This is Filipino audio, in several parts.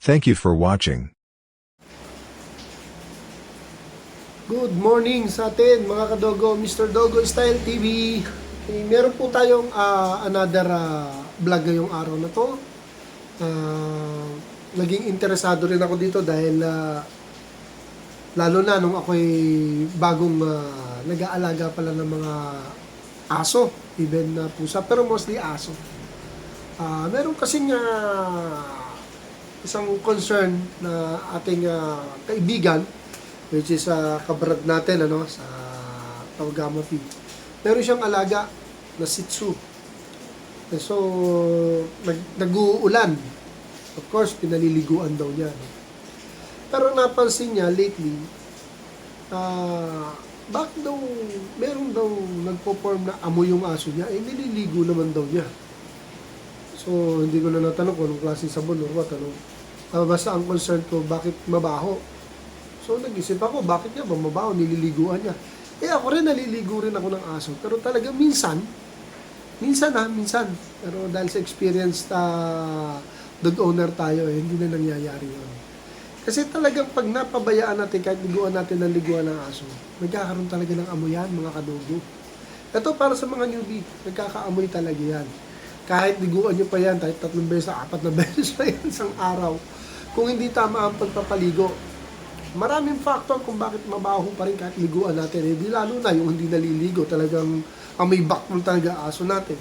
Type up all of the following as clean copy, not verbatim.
Thank you for watching. Good morning sa atin mga kadogo, Mr. Dogo Style TV. Meron po tayong another vlog ngayong araw na to. Naging interesado rin ako dito dahil lalo na nung ako'y bagong nag-aalaga pala ng mga aso, even pusa, pero mostly aso. Meron kasing isang concern na ating kaibigan, which is kabrad natin sa Tawagamapi. Meron siyang alaga na Shih Tzu. So nag-uulan. Of course, pinaliliguan daw niya. Pero napansin niya lately, bakit daw meron daw nagpo-form na amoy yung aso niya, nililigo naman daw niya. So hindi ko na natanong kung anong klaseng sabon or what, basta ang concern ko, bakit mabaho? So nag-isip ako, bakit niya ba mabaho, nililiguan niya? Ako rin, naliligo rin ako ng aso. Pero talaga minsan. Pero dahil sa experienced dog owner tayo, hindi na nangyayari yun. Kasi talagang pag napabayaan natin, kahit liguan natin ng liguan ng aso, magkakaroon talaga ng amoyan, mga kadogo. Ito para sa mga newbie, nagkakaamoy talaga yan. Kahit liguan nyo pa yan, kahit 3 beses, 4 na beses pa yan isang araw. Kung hindi tama ang pagpapaligo, maraming factor kung bakit mabaho pa rin kahit liguan natin. Di lalo na yung hindi naliligo, talagang amoy bakmol talaga aso natin.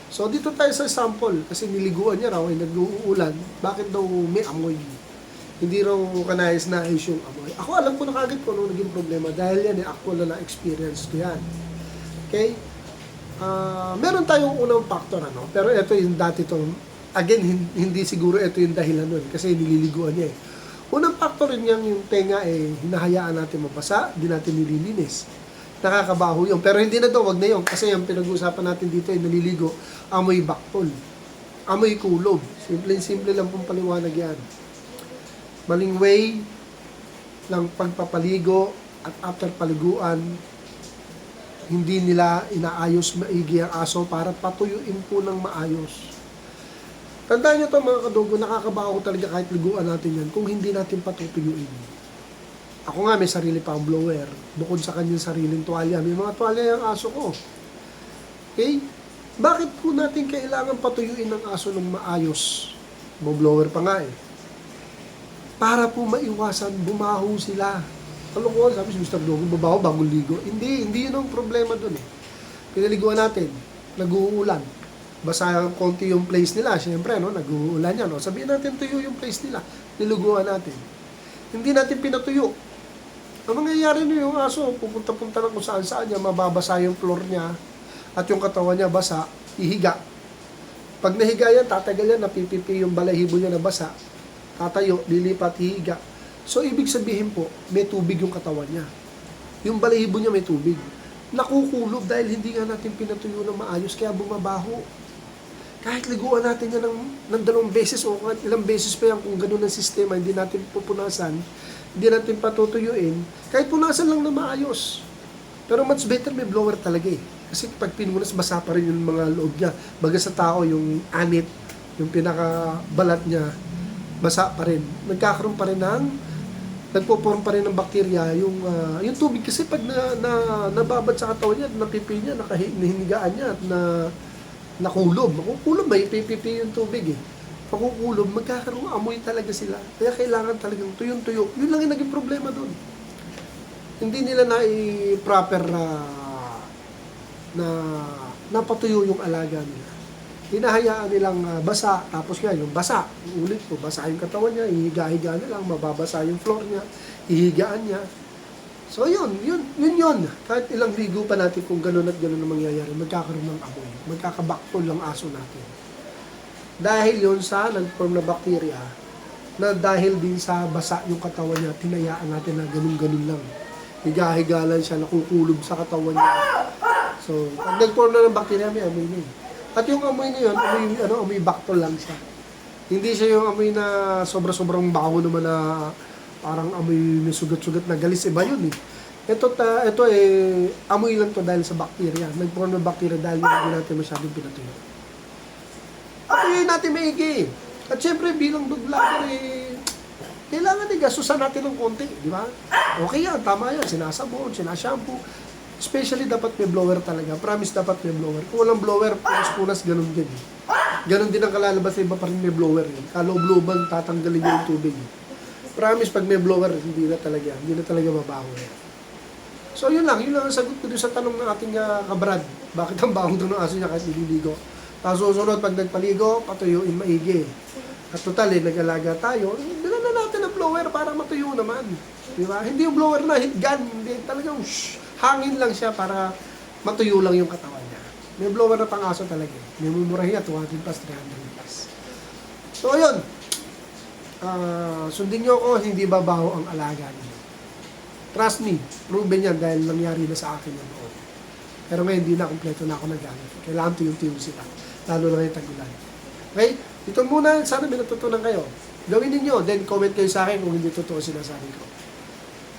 So dito tayo sa sample, kasi niliguan niya raw ay nag-uulan, bakit daw may amoy? Hindi raw kanayos-nayos yung amoy. Ako alam ko na kagad kung ano naging problema dahil yan actual na experience ko yan. Okay? Meron tayong unang factor, pero ito yung dati to. Again, hindi siguro ito yung dahilan nun kasi nililiguan niya Unang factor rin yung tenga hinahayaan natin mabasa, hindi natin nililinis. Nakakabaho yun. Pero hindi na daw, wag na yun. Kasi yung pinag-uusapan natin dito naliligo, amoy baktol. Amoy kulob. Simple lang pong paliwanag yan. Maling way ng pagpapaligo at after paliguan, hindi nila inaayos maigi ang aso para patuyuin po ng maayos. Tandaan nyo ito mga kadogo, nakakabaho talaga kahit liguan natin yan kung hindi natin patutuyuin. Ako nga may sarili pa ang blower, bukod sa kanyang sariling tuwalya. May mga tuwalya yung aso ko. Okay? Bakit po natin kailangan patuyuin ng aso ng maayos? Blower pa nga para po maiwasan, bumaho sila. Ano ko, sabi si Mr. Dogo, babaho bagong ligo. Hindi yun ang problema dun Pinaliguan natin, nag-uulan. Basa konti yung place nila, siyempre, nag-uulan yan. Sabihin natin tuyo yung place nila, niliguan natin. Hindi natin pinatuyo. Ang mangyayari yung aso, pupunta-punta lang kung saan-saan niya, mababasa yung floor niya, at yung katawan niya basa, ihiga. Pag nahiga yan, tatagal yan, napipipi yung balahibo niya na basa, tatayo, lilipat, hihiga. So, ibig sabihin po, may tubig yung katawan niya. Yung balahibo niya may tubig. Nakukulob dahil hindi nga natin pinatuyo ng maayos, kaya bumabaho. Kahit liguan natin yan ng 2 beses o ilang beses pa yan kung ganun ang sistema, hindi natin pupunasan, hindi natin patutuyuin, kahit punasan lang na maayos. Pero much better may blower talaga Kasi pag pinunas, basa pa rin yung mga loob niya. Baga sa tao, yung anit, yung pinakabalat niya, basa pa rin. Nagkakaroon pa rin nagpo-form pa rin ng bakterya yung tubig. Kasi pag nababad sa katawan niya, napipi niya, nahinigaan niya, at nakulob. Makukulob, may pipipi yung tubig Makukulob, magkakaroon amoy talaga sila. Kaya kailangan talagang tuyong-tuyo. Yun lang yung naging problema doon. Hindi nila proper na napatuyo yung alaga nila. Hinahayaan nilang basa, tapos nga yung basa, ulit po, basa yung katawan niya, ihiga-higa na lang, mababasa yung floor niya, ihigaan niya. So yun. Kahit ilang ligo pa natin kung gano'n at gano'n na mangyayari, magkakaroon ng amoy, magkakabaktol ang aso natin. Dahil yun sa nag-form na bakterya, na dahil din sa basa yung katawan niya, tinayaan natin na ganun-ganun lang. Higa-higa lang siya, nakukulob sa katawan niya. So, pag nag-form na ng bakterya, may amoy na At yung amoy na yun, amoy baktol lang siya. Hindi siya yung amoy na sobra-sobrang baho naman na parang amoy may sugat-sugat na galis. Iba yun Ito amoy lang to dahil sa bakterya. Nag-form ng bakterya dahil hindi natin masyadong pinatuyo. Amoy natin maigi. At syempre, bilang dog vlogger, kailangan gasusan natin ng konti, di ba? Okay yan, tama yan, sinasabon, sinashampoo. Especially, dapat may blower talaga. Promise, dapat may blower. Kung walang blower, punas-punas, ganun din. Ganun din ang kalalabas sa iba pa rin may blower. Kaloob-looban, tatanggalin yung tubig. Promise, pag may blower, hindi na talaga mabaho yan. So, yun lang ang sagot ko doon sa tanong ng ating kabrad. Bakit ang bahong doon ng aso niya kahit nililigo? Tapos susunod, pag nagpaligo, patuyuin maigi. At total, nag-alaga tayo, bilan na natin ang blower para matuyo naman. Di ba? Hindi yung blower na heat gun, hindi talagang hangin lang siya para matuyo lang yung katawan niya. May blower na pang-aso talaga. May mumurahin niya, 200 plus, 300 plus. So, ayun. Sundin niyo ako, hindi babaho ang alaga niyo. Trust me, proven yan dahil nangyari na sa akin yan noon. Pero ngayon, hindi na, kompleto na ako nagamit. Kailangan tuyong-tuyong sila. Lalo na yung tagulan. Okay? Ito muna, sana may natutunan kayo. Gawin ninyo, then comment kayo sa akin kung hindi totoo sinasabi ko.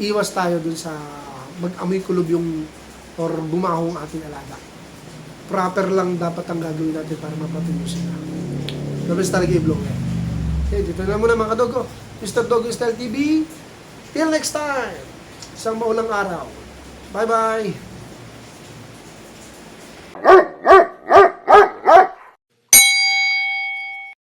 Iwas tayo dun sa mag-amoy kulob yung or bumaho ang ating alaga. Proper lang dapat ang gagawin natin para mapatuloy sila. Dapat talaga i-blow yan. Okay, dito na muna mga kadogo. Mr. Dogo Style TV. Till next time! Isang maulang araw. Bye-bye!